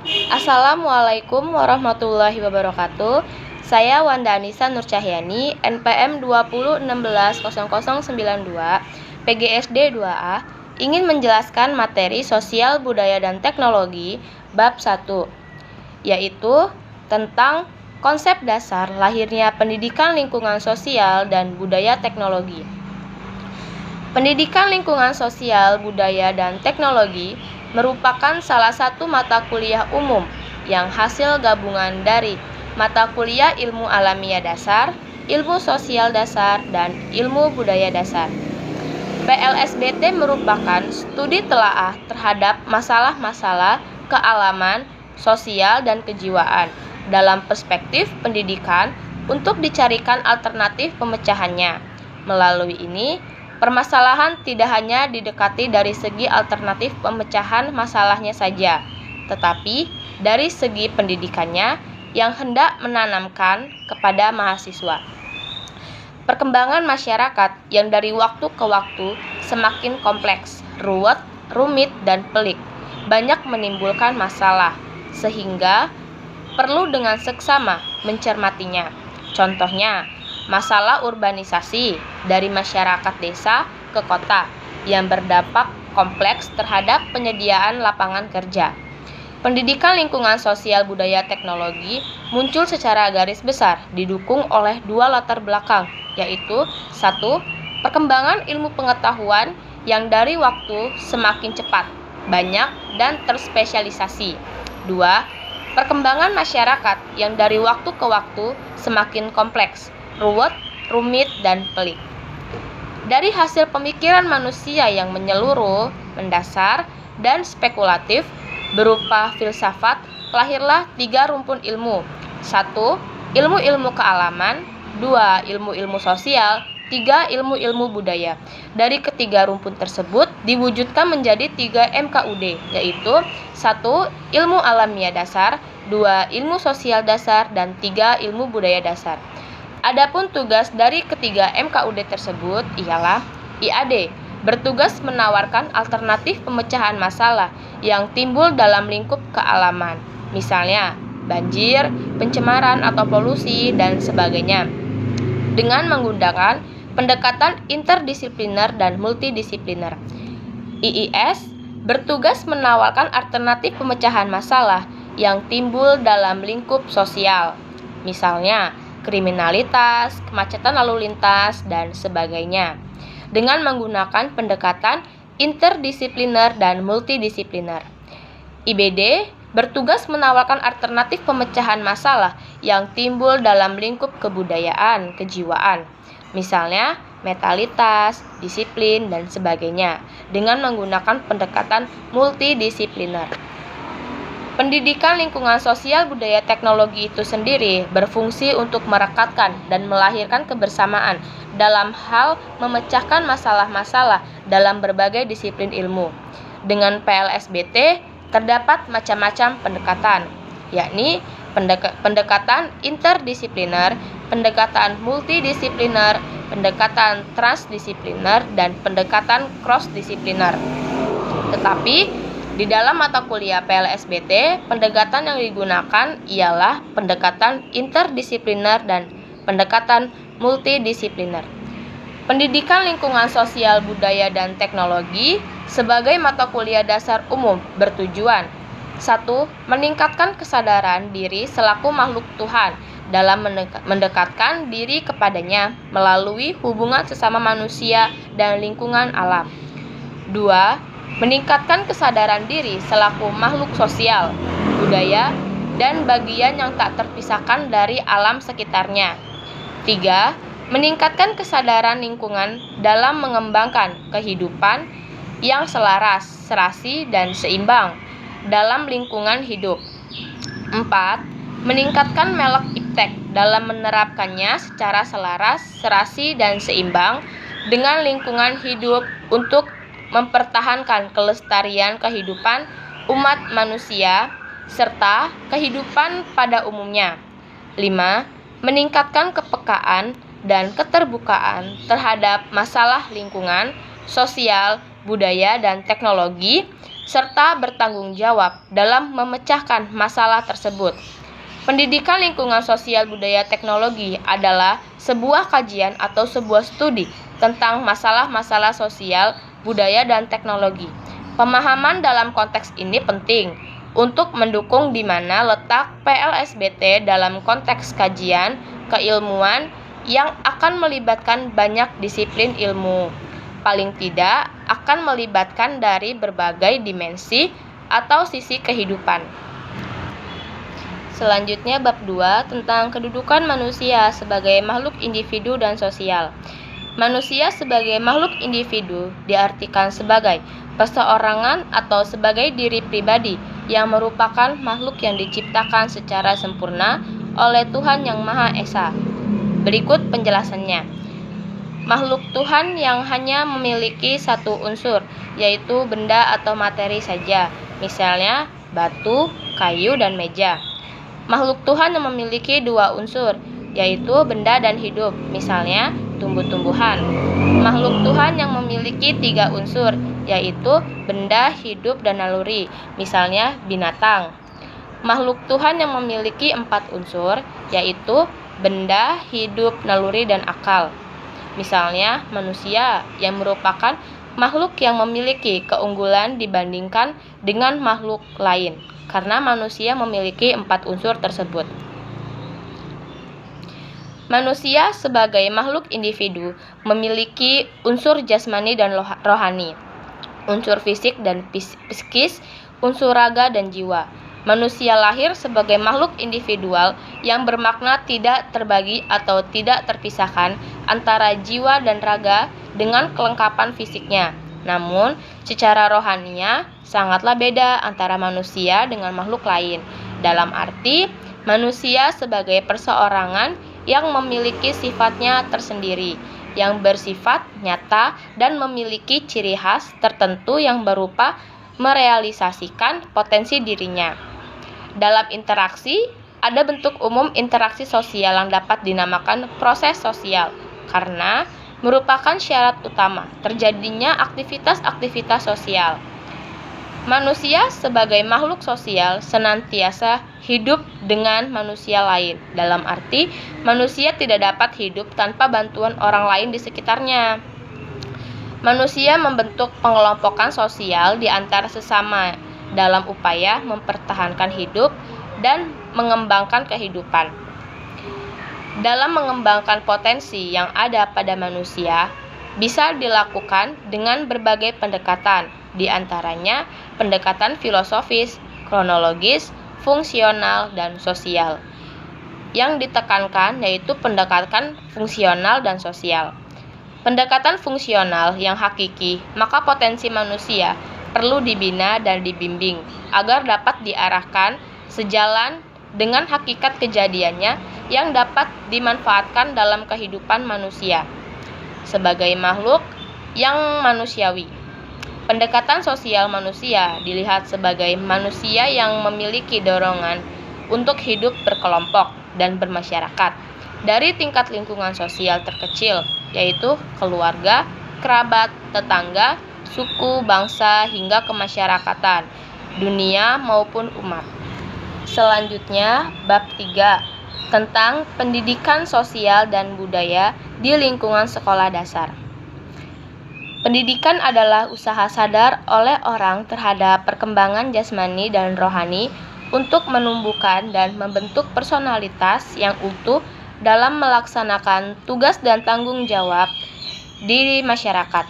Assalamualaikum warahmatullahi wabarakatuh. Saya Wanda Anissa Nur Cahyani, NPM 20160092, PGSD 2A, ingin menjelaskan materi Sosial Budaya dan Teknologi bab 1, yaitu tentang konsep dasar lahirnya pendidikan lingkungan sosial dan budaya teknologi. Pendidikan lingkungan sosial, budaya, dan teknologi merupakan salah satu mata kuliah umum yang hasil gabungan dari mata kuliah ilmu alamiah dasar, ilmu sosial dasar, dan ilmu budaya dasar. PLSBT merupakan studi telaah terhadap masalah-masalah kealaman, sosial, dan kejiwaan dalam perspektif pendidikan untuk dicarikan alternatif pemecahannya. Melalui ini, permasalahan tidak hanya didekati dari segi alternatif pemecahan masalahnya saja, tetapi dari segi pendidikannya yang hendak menanamkan kepada mahasiswa. Perkembangan masyarakat yang dari waktu ke waktu semakin kompleks, ruwet, rumit, dan pelik, banyak menimbulkan masalah, sehingga perlu dengan seksama mencermatinya. Contohnya, masalah urbanisasi dari masyarakat desa ke kota yang berdampak kompleks terhadap penyediaan lapangan kerja. Pendidikan lingkungan sosial budaya teknologi muncul secara garis besar didukung oleh dua latar belakang, yaitu 1. Perkembangan ilmu pengetahuan yang dari waktu semakin cepat, banyak, dan terspesialisasi. 2. Perkembangan masyarakat yang dari waktu ke waktu semakin kompleks, ruwet, rumit, dan pelik. Dari hasil pemikiran manusia yang menyeluruh, mendasar, dan spekulatif berupa filsafat, lahirlah 3 rumpun ilmu. 1. Ilmu-ilmu kealaman. 2. Ilmu-ilmu sosial. 3. Ilmu-ilmu budaya. Dari ketiga rumpun tersebut diwujudkan menjadi 3 MKUD, yaitu 1. Ilmu alamiah dasar, 2. Ilmu sosial dasar, dan 3. Ilmu budaya dasar. Adapun tugas dari ketiga MKUD tersebut ialah IAD, bertugas menawarkan alternatif pemecahan masalah yang timbul dalam lingkup kealaman, misalnya banjir, pencemaran atau polusi, dan sebagainya, dengan menggunakan pendekatan interdisipliner dan multidisipliner. IIS bertugas menawarkan alternatif pemecahan masalah yang timbul dalam lingkup sosial, misalnya kriminalitas, kemacetan lalu lintas, dan sebagainya, dengan menggunakan pendekatan interdisipliner dan multidisipliner. IBD bertugas menawarkan alternatif pemecahan masalah yang timbul dalam lingkup kebudayaan, kejiwaan, misalnya metalitas, disiplin, dan sebagainya, dengan menggunakan pendekatan multidisipliner. Pendidikan lingkungan sosial budaya teknologi itu sendiri berfungsi untuk merekatkan dan melahirkan kebersamaan dalam hal memecahkan masalah-masalah dalam berbagai disiplin ilmu. Dengan PLSBT terdapat macam-macam pendekatan, yakni pendekatan interdisipliner, pendekatan multidisipliner, pendekatan transdisipliner, dan pendekatan cross-disipliner. Tetapi di dalam mata kuliah PLSBT, pendekatan yang digunakan ialah pendekatan interdisipliner dan pendekatan multidisipliner. Pendidikan lingkungan sosial budaya dan teknologi sebagai mata kuliah dasar umum bertujuan 1. Meningkatkan kesadaran diri selaku makhluk Tuhan dalam mendekatkan diri kepadanya melalui hubungan sesama manusia dan lingkungan alam. 2. Meningkatkan kesadaran diri selaku makhluk sosial, budaya, dan bagian yang tak terpisahkan dari alam sekitarnya. 3. Meningkatkan kesadaran lingkungan dalam mengembangkan kehidupan yang selaras, serasi, dan seimbang dalam lingkungan hidup. 4. Meningkatkan melek iptek dalam menerapkannya secara selaras, serasi, dan seimbang dengan lingkungan hidup untuk mempertahankan kelestarian kehidupan umat manusia serta kehidupan pada umumnya. 5. Meningkatkan kepekaan dan keterbukaan terhadap masalah lingkungan, sosial, budaya, dan teknologi serta bertanggung jawab dalam memecahkan masalah tersebut. Pendidikan lingkungan sosial budaya teknologi adalah sebuah kajian atau sebuah studi tentang masalah-masalah sosial, budaya, dan teknologi. Pemahaman dalam konteks ini penting untuk mendukung di mana letak PLSBT dalam konteks kajian keilmuan yang akan melibatkan banyak disiplin ilmu. Paling tidak akan melibatkan dari berbagai dimensi atau sisi kehidupan. Selanjutnya bab 2 tentang kedudukan manusia sebagai makhluk individu dan sosial. Manusia sebagai makhluk individu diartikan sebagai perseorangan atau sebagai diri pribadi yang merupakan makhluk yang diciptakan secara sempurna oleh Tuhan Yang Maha Esa. Berikut penjelasannya. Makhluk Tuhan yang hanya memiliki satu unsur, yaitu benda atau materi saja, misalnya batu, kayu, dan meja. Makhluk Tuhan yang memiliki dua unsur, yaitu benda dan hidup, misalnya tumbuh-tumbuhan. Makhluk Tuhan yang memiliki tiga unsur, yaitu benda, hidup, dan naluri, misalnya binatang. Makhluk Tuhan yang memiliki empat unsur, yaitu benda, hidup, naluri, dan akal. Misalnya manusia yang merupakan makhluk yang memiliki keunggulan dibandingkan dengan makhluk lain, karena manusia memiliki empat unsur tersebut. Manusia sebagai makhluk individu memiliki unsur jasmani dan rohani, unsur fisik dan psikis, unsur raga dan jiwa. Manusia lahir sebagai makhluk individual yang bermakna tidak terbagi atau tidak terpisahkan antara jiwa dan raga dengan kelengkapan fisiknya. Namun, secara rohaninya sangatlah beda antara manusia dengan makhluk lain. Dalam arti, manusia sebagai perseorangan yang memiliki sifatnya tersendiri, yang bersifat nyata dan memiliki ciri khas tertentu yang berupa merealisasikan potensi dirinya. Dalam interaksi, ada bentuk umum interaksi sosial yang dapat dinamakan proses sosial, karena merupakan syarat utama terjadinya aktivitas-aktivitas sosial. Manusia sebagai makhluk sosial senantiasa hidup dengan manusia lain. Dalam arti, manusia tidak dapat hidup tanpa bantuan orang lain di sekitarnya. Manusia membentuk pengelompokan sosial di antara sesama dalam upaya mempertahankan hidup dan mengembangkan kehidupan. Dalam mengembangkan potensi yang ada pada manusia, bisa dilakukan dengan berbagai pendekatan, di antaranya pendekatan filosofis, kronologis, fungsional, dan sosial. Yang ditekankan yaitu pendekatan fungsional dan sosial. Pendekatan fungsional yang hakiki, maka potensi manusia perlu dibina dan dibimbing agar dapat diarahkan sejalan dengan hakikat kejadiannya yang dapat dimanfaatkan dalam kehidupan manusia sebagai makhluk yang manusiawi. Pendekatan sosial manusia dilihat sebagai manusia yang memiliki dorongan untuk hidup berkelompok dan bermasyarakat dari tingkat lingkungan sosial terkecil, yaitu keluarga, kerabat, tetangga, suku, bangsa, hingga kemasyarakatan, dunia maupun umat. Selanjutnya, bab 3 tentang pendidikan sosial dan budaya di lingkungan sekolah dasar. Pendidikan adalah usaha sadar oleh orang terhadap perkembangan jasmani dan rohani untuk menumbuhkan dan membentuk personalitas yang utuh dalam melaksanakan tugas dan tanggung jawab di masyarakat.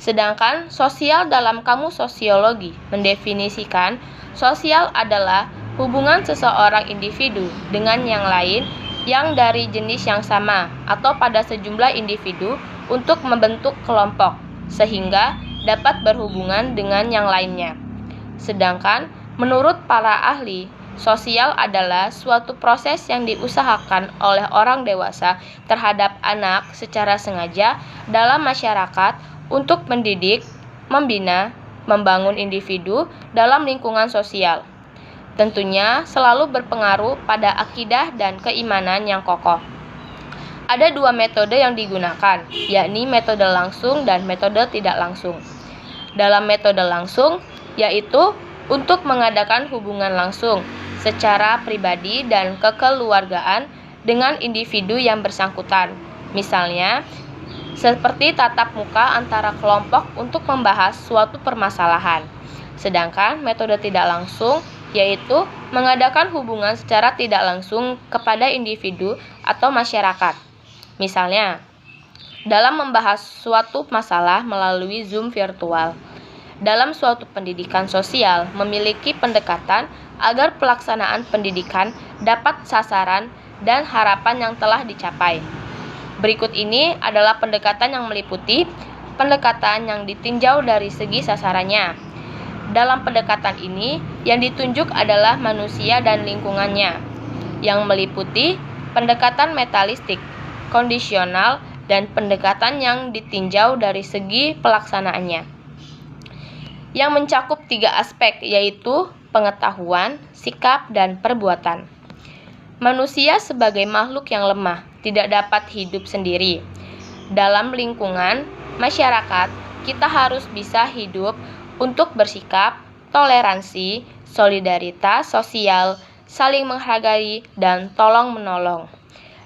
Sedangkan sosial dalam kamus sosiologi mendefinisikan sosial adalah hubungan seseorang individu dengan yang lain yang dari jenis yang sama atau pada sejumlah individu untuk membentuk kelompok sehingga dapat berhubungan dengan yang lainnya. Sedangkan menurut para ahli, sosial adalah suatu proses yang diusahakan oleh orang dewasa terhadap anak secara sengaja dalam masyarakat untuk mendidik, membina, membangun individu dalam lingkungan sosial. Tentunya selalu berpengaruh pada akidah dan keimanan yang kokoh. Ada dua metode yang digunakan, yakni metode langsung dan metode tidak langsung. Dalam metode langsung, yaitu untuk mengadakan hubungan langsung secara pribadi dan kekeluargaan dengan individu yang bersangkutan. Misalnya, seperti tatap muka antara kelompok untuk membahas suatu permasalahan. Sedangkan metode tidak langsung yaitu mengadakan hubungan secara tidak langsung kepada individu atau masyarakat. Misalnya, dalam membahas suatu masalah melalui Zoom virtual. Dalam suatu pendidikan sosial memiliki pendekatan agar pelaksanaan pendidikan dapat sasaran dan harapan yang telah dicapai. Berikut ini adalah pendekatan yang meliputi pendekatan yang ditinjau dari segi sasarannya. Dalam pendekatan ini, yang ditunjuk adalah manusia dan lingkungannya, yang meliputi pendekatan metalistik, kondisional, dan pendekatan yang ditinjau dari segi pelaksanaannya, yang mencakup 3 aspek, yaitu pengetahuan, sikap, dan perbuatan. Manusia sebagai makhluk yang lemah tidak dapat hidup sendiri. Dalam lingkungan masyarakat, kita harus bisa hidup untuk bersikap, toleransi, solidaritas sosial, saling menghargai, dan tolong-menolong.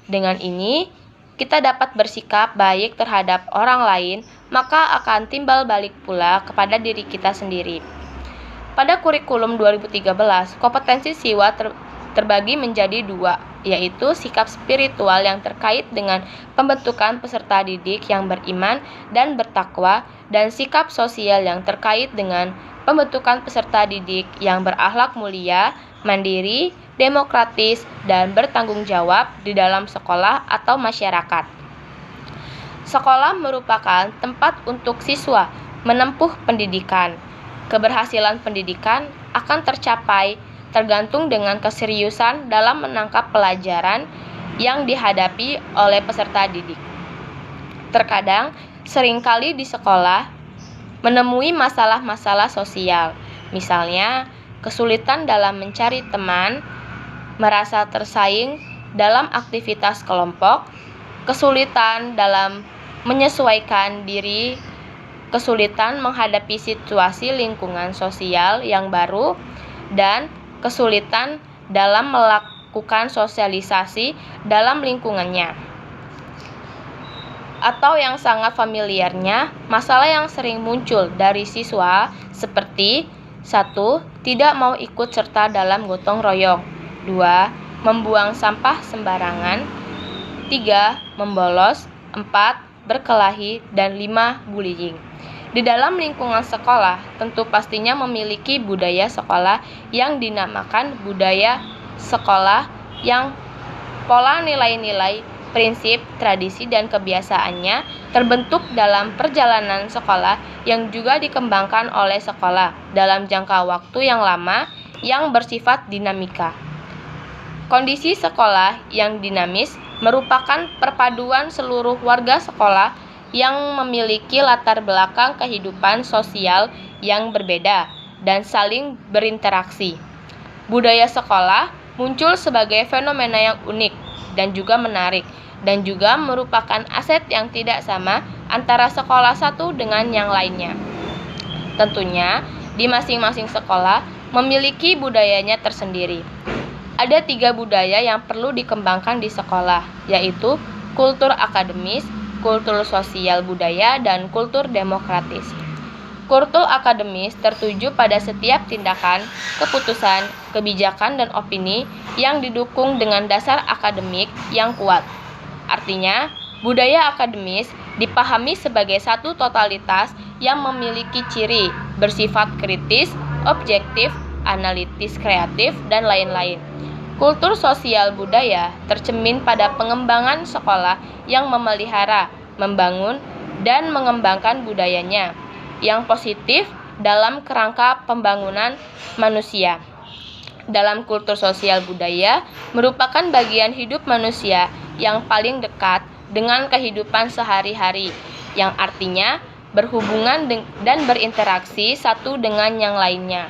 Dengan ini, kita dapat bersikap baik terhadap orang lain, maka akan timbal balik pula kepada diri kita sendiri. Pada kurikulum 2013, kompetensi siswa terbagi menjadi 2, yaitu sikap spiritual yang terkait dengan pembentukan peserta didik yang beriman dan bertakwa, dan sikap sosial yang terkait dengan pembentukan peserta didik yang berakhlak mulia, mandiri, demokratis, dan bertanggung jawab di dalam sekolah atau masyarakat. Sekolah merupakan tempat untuk siswa menempuh pendidikan. Keberhasilan pendidikan akan tercapai tergantung dengan keseriusan dalam menangkap pelajaran yang dihadapi oleh peserta didik. Terkadang, seringkali di sekolah menemui masalah-masalah sosial, misalnya kesulitan dalam mencari teman, merasa tersaing dalam aktivitas kelompok, kesulitan dalam menyesuaikan diri, kesulitan menghadapi situasi lingkungan sosial yang baru, dan kesulitan dalam melakukan sosialisasi dalam lingkungannya. Atau yang sangat familiarnya, masalah yang sering muncul dari siswa seperti 1. Tidak mau ikut serta dalam gotong royong, 2. Membuang sampah sembarangan, 3. Membolos, 4. Berkelahi, dan 5. Bullying. Di dalam lingkungan sekolah, tentu pastinya memiliki budaya sekolah yang dinamakan budaya sekolah, yang pola nilai-nilai, prinsip, tradisi, dan kebiasaannya terbentuk dalam perjalanan sekolah yang juga dikembangkan oleh sekolah dalam jangka waktu yang lama yang bersifat dinamika. Kondisi sekolah yang dinamis merupakan perpaduan seluruh warga sekolah yang memiliki latar belakang kehidupan sosial yang berbeda dan saling berinteraksi. Budaya sekolah muncul sebagai fenomena yang unik dan juga menarik, dan juga merupakan aset yang tidak sama antara sekolah satu dengan yang lainnya. Tentunya, di masing-masing sekolah memiliki budayanya tersendiri. Ada 3 budaya yang perlu dikembangkan di sekolah, yaitu kultur akademis, kultur sosial budaya, dan kultur demokratis. Kultur akademis tertuju pada setiap tindakan, keputusan, kebijakan, dan opini yang didukung dengan dasar akademik yang kuat. Artinya, budaya akademis dipahami sebagai satu totalitas yang memiliki ciri bersifat kritis, objektif, analitis, kreatif, dan lain-lain. Kultur sosial budaya tercermin pada pengembangan sekolah yang memelihara, membangun, dan mengembangkan budayanya yang positif dalam kerangka pembangunan manusia. Dalam kultur sosial budaya merupakan bagian hidup manusia yang paling dekat dengan kehidupan sehari-hari, yang artinya berhubungan dan berinteraksi satu dengan yang lainnya.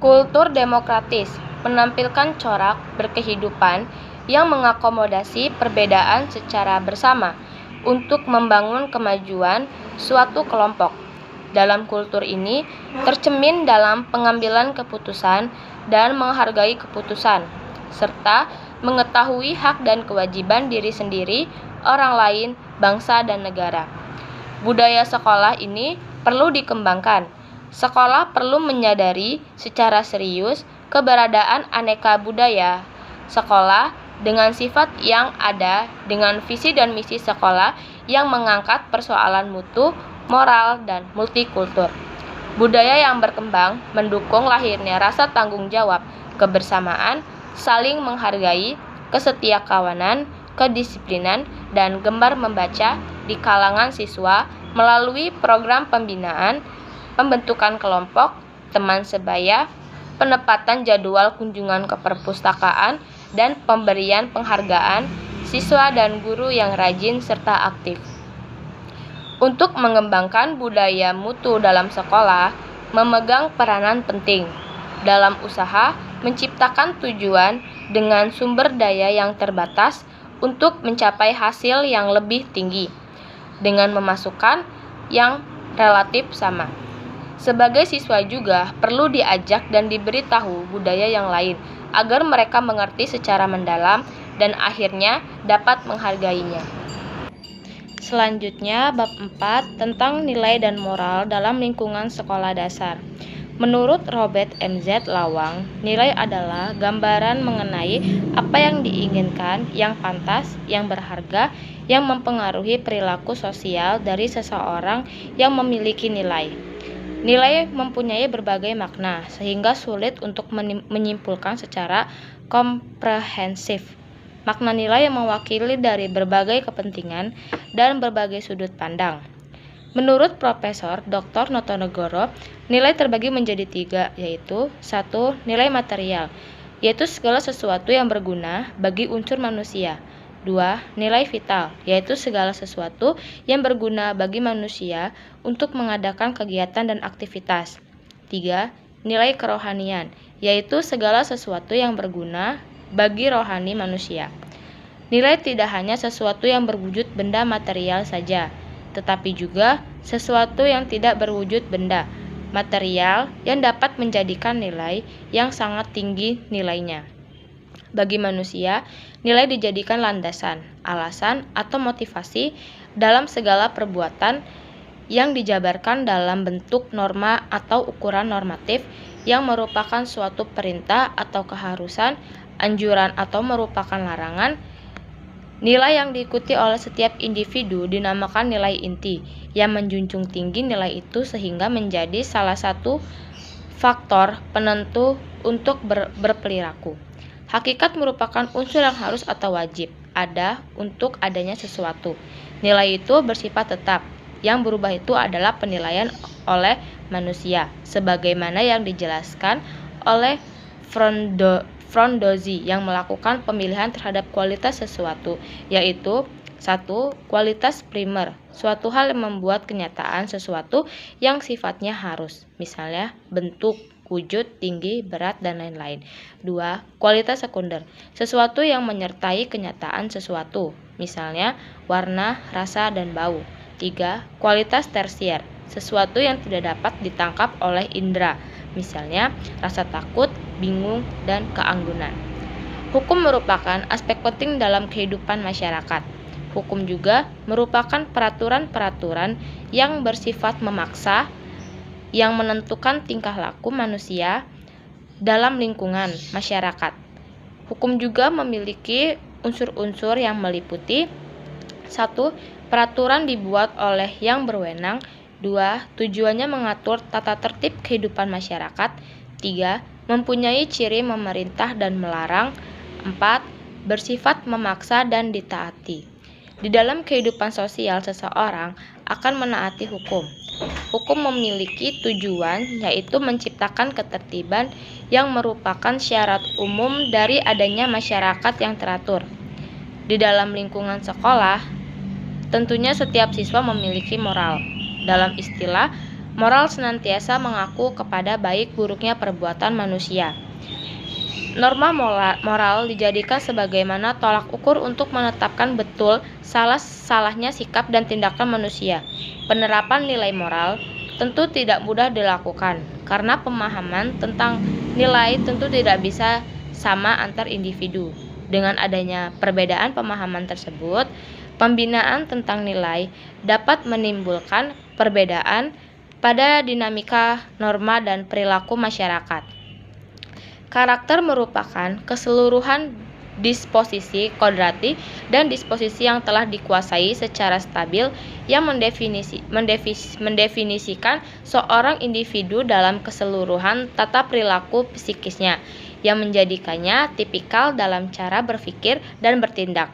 Kultur demokratis menampilkan corak berkehidupan yang mengakomodasi perbedaan secara bersama untuk membangun kemajuan suatu kelompok. Dalam kultur ini tercermin dalam pengambilan keputusan dan menghargai keputusan, serta mengetahui hak dan kewajiban diri sendiri, orang lain, bangsa, dan negara. Budaya sekolah ini perlu dikembangkan. Sekolah perlu menyadari secara serius keberadaan aneka budaya. Sekolah dengan sifat yang ada, dengan visi dan misi sekolah yang mengangkat persoalan mutu, moral, dan multikultur. Budaya yang berkembang mendukung lahirnya rasa tanggung jawab, kebersamaan, saling menghargai, kesetiakawanan, kedisiplinan, dan gemar membaca di kalangan siswa melalui program pembinaan, pembentukan kelompok, teman sebaya, penempatan jadwal kunjungan ke perpustakaan, dan pemberian penghargaan siswa dan guru yang rajin serta aktif. Untuk mengembangkan budaya mutu dalam sekolah, memegang peranan penting dalam usaha menciptakan tujuan dengan sumber daya yang terbatas untuk mencapai hasil yang lebih tinggi, dengan memasukkan yang relatif sama. Sebagai siswa juga perlu diajak dan diberitahu budaya yang lain, agar mereka mengerti secara mendalam dan akhirnya dapat menghargainya. Selanjutnya, bab 4 tentang nilai dan moral dalam lingkungan sekolah dasar. Menurut Robert M.Z. Lawang, nilai adalah gambaran mengenai apa yang diinginkan, yang pantas, yang berharga, yang mempengaruhi perilaku sosial dari seseorang yang memiliki nilai. Nilai mempunyai berbagai makna, sehingga sulit untuk menyimpulkan secara komprehensif. Makna nilai yang mewakili dari berbagai kepentingan dan berbagai sudut pandang. Menurut Profesor Dr. Notonegoro, nilai terbagi menjadi 3, yaitu 1. Nilai material, yaitu segala sesuatu yang berguna bagi unsur manusia. 2. Nilai vital, yaitu segala sesuatu yang berguna bagi manusia untuk mengadakan kegiatan dan aktivitas. 3. Nilai kerohanian, yaitu segala sesuatu yang berguna bagi rohani manusia. Nilai tidak hanya sesuatu yang berwujud benda material saja, tetapi juga sesuatu yang tidak berwujud benda material yang dapat menjadikan nilai yang sangat tinggi nilainya. Bagi manusia, nilai dijadikan landasan, alasan, atau motivasi dalam segala perbuatan yang dijabarkan dalam bentuk norma atau ukuran normatif yang merupakan suatu perintah atau keharusan, anjuran atau merupakan larangan. Nilai yang diikuti oleh setiap individu dinamakan nilai inti, yang menjunjung tinggi nilai itu sehingga menjadi salah satu faktor penentu untuk berperilaku. Hakikat merupakan unsur yang harus atau wajib ada untuk adanya sesuatu. Nilai itu bersifat tetap, yang berubah itu adalah penilaian oleh manusia, sebagaimana yang dijelaskan oleh Frondozi yang melakukan pemilihan terhadap kualitas sesuatu, yaitu 1. Kualitas primer, suatu hal yang membuat kenyataan sesuatu yang sifatnya harus, misalnya bentuk, wujud, tinggi, berat, dan lain-lain. 2. Kualitas sekunder, sesuatu yang menyertai kenyataan sesuatu, misalnya warna, rasa, dan bau. 3. Kualitas tersier, sesuatu yang tidak dapat ditangkap oleh indera, misalnya rasa takut, bingung, dan keanggunan. Hukum merupakan aspek penting dalam kehidupan masyarakat. Hukum juga merupakan peraturan-peraturan yang bersifat memaksa, yang menentukan tingkah laku manusia dalam lingkungan masyarakat. Hukum juga memiliki unsur-unsur yang meliputi 1. Peraturan dibuat oleh yang berwenang. 2. Tujuannya mengatur tata tertib kehidupan masyarakat. 3. Mempunyai ciri memerintah dan melarang. 4. Bersifat memaksa dan ditaati. Di dalam kehidupan sosial seseorang akan menaati hukum. Hukum memiliki tujuan, yaitu menciptakan ketertiban yang merupakan syarat umum dari adanya masyarakat yang teratur. Di dalam lingkungan sekolah, tentunya setiap siswa memiliki moral. Dalam istilah, moral senantiasa mengaku kepada baik buruknya perbuatan manusia. Norma moral dijadikan sebagaimana tolak ukur untuk menetapkan betul salahnya sikap dan tindakan manusia. Penerapan nilai moral tentu tidak mudah dilakukan, karena pemahaman tentang nilai tentu tidak bisa sama antar individu. Dengan adanya perbedaan pemahaman tersebut, pembinaan tentang nilai dapat menimbulkan perbedaan pada dinamika norma dan perilaku masyarakat. Karakter merupakan keseluruhan disposisi kodrati dan disposisi yang telah dikuasai secara stabil yang mendefinisikan seorang individu dalam keseluruhan tata perilaku psikisnya, yang menjadikannya tipikal dalam cara berpikir dan bertindak.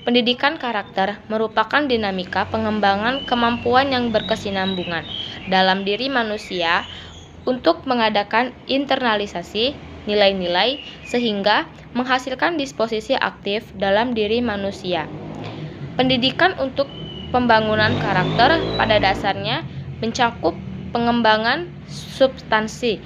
Pendidikan karakter merupakan dinamika pengembangan kemampuan yang berkesinambungan dalam diri manusia untuk mengadakan internalisasi nilai-nilai sehingga menghasilkan disposisi aktif dalam diri manusia. Pendidikan untuk pembangunan karakter pada dasarnya mencakup pengembangan substansi,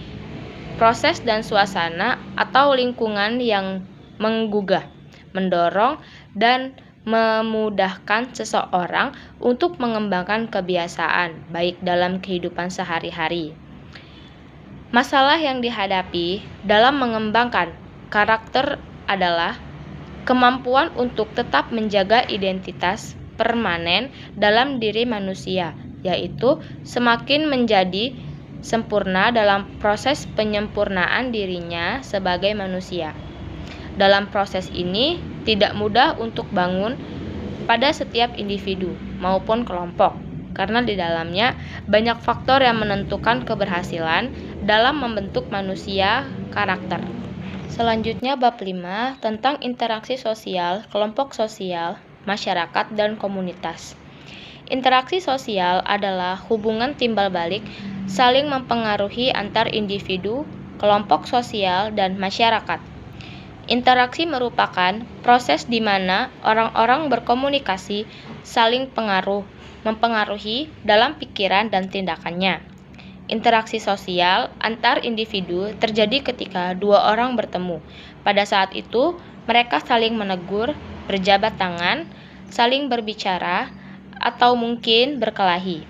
proses dan suasana atau lingkungan yang menggugah, mendorong, dan memudahkan seseorang untuk mengembangkan kebiasaan baik dalam kehidupan sehari-hari. Masalah yang dihadapi dalam mengembangkan karakter adalah kemampuan untuk tetap menjaga identitas permanen dalam diri manusia, yaitu semakin menjadi sempurna dalam proses penyempurnaan dirinya sebagai manusia. Dalam proses ini tidak mudah untuk bangun pada setiap individu maupun kelompok, karena di dalamnya banyak faktor yang menentukan keberhasilan dalam membentuk manusia karakter. Selanjutnya bab 5 tentang interaksi sosial, kelompok sosial, masyarakat, dan komunitas. Interaksi sosial adalah hubungan timbal balik saling mempengaruhi antar individu, kelompok sosial, dan masyarakat. Interaksi merupakan proses di mana orang-orang berkomunikasi, saling mempengaruhi dalam pikiran dan tindakannya. Interaksi sosial antar individu terjadi ketika dua orang bertemu. Pada saat itu, mereka saling menegur, berjabat tangan, saling berbicara, atau mungkin berkelahi.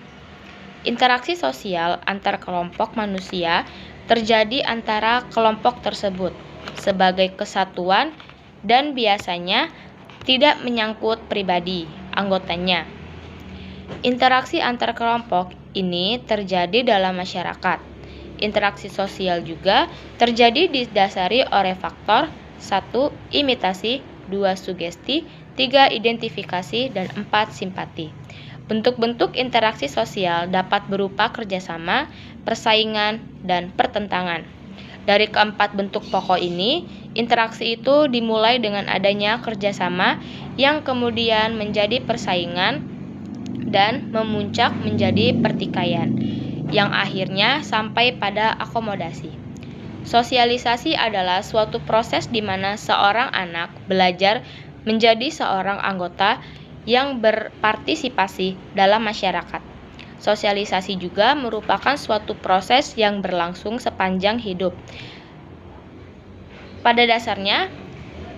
Interaksi sosial antar kelompok manusia terjadi antara kelompok tersebut sebagai kesatuan dan biasanya tidak menyangkut pribadi anggotanya. Interaksi antar kelompok ini terjadi dalam masyarakat. Interaksi sosial juga terjadi didasari oleh faktor 1. Imitasi, 2. Sugesti, 3. Identifikasi, dan 4. Simpati. Bentuk-bentuk interaksi sosial dapat berupa kerjasama, persaingan, dan pertentangan. Dari keempat bentuk pokok ini, interaksi itu dimulai dengan adanya kerjasama yang kemudian menjadi persaingan dan memuncak menjadi pertikaian, yang akhirnya sampai pada akomodasi. Sosialisasi adalah suatu proses di mana seorang anak belajar menjadi seorang anggota yang berpartisipasi dalam masyarakat. Sosialisasi juga merupakan suatu proses yang berlangsung sepanjang hidup. Pada dasarnya,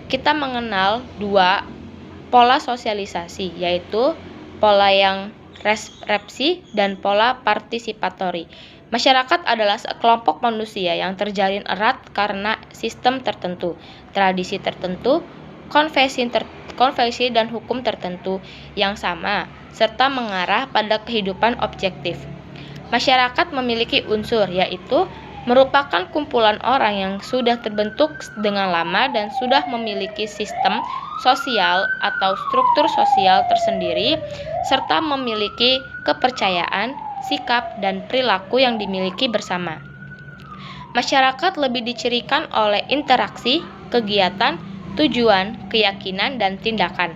kita mengenal dua pola sosialisasi, yaitu pola yang resepsi dan pola partisipatori. Masyarakat adalah sekelompok manusia yang terjalin erat karena sistem tertentu, tradisi tertentu, konvensi dan hukum tertentu yang sama, serta mengarah pada kehidupan objektif. Masyarakat memiliki unsur, yaitu merupakan kumpulan orang yang sudah terbentuk dengan lama dan sudah memiliki sistem sosial atau struktur sosial tersendiri, serta memiliki kepercayaan, sikap, dan perilaku yang dimiliki bersama. Masyarakat lebih dicirikan oleh interaksi, kegiatan, tujuan, keyakinan, dan tindakan.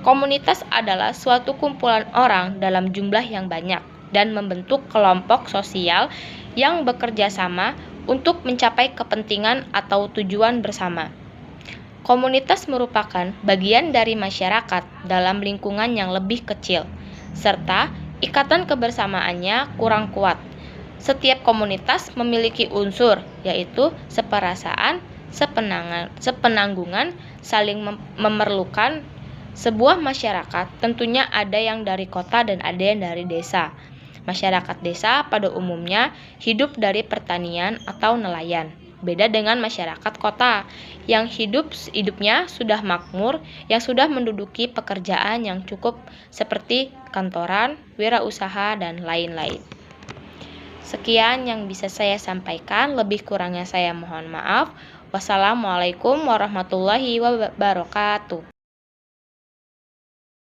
Komunitas adalah suatu kumpulan orang dalam jumlah yang banyak dan membentuk kelompok sosial yang bekerja sama untuk mencapai kepentingan atau tujuan bersama. Komunitas merupakan bagian dari masyarakat dalam lingkungan yang lebih kecil, serta ikatan kebersamaannya kurang kuat. Setiap komunitas memiliki unsur, yaitu seperasaan, sepenanggungan, saling memerlukan. Sebuah masyarakat tentunya ada yang dari kota dan ada yang dari desa. Masyarakat desa pada umumnya hidup dari pertanian atau nelayan. Beda dengan masyarakat kota yang hidupnya sudah makmur, yang sudah menduduki pekerjaan yang cukup seperti kantoran, wirausaha, dan lain-lain. Sekian yang bisa saya sampaikan, lebih kurangnya saya mohon maaf. Wassalamualaikum warahmatullahi wabarakatuh.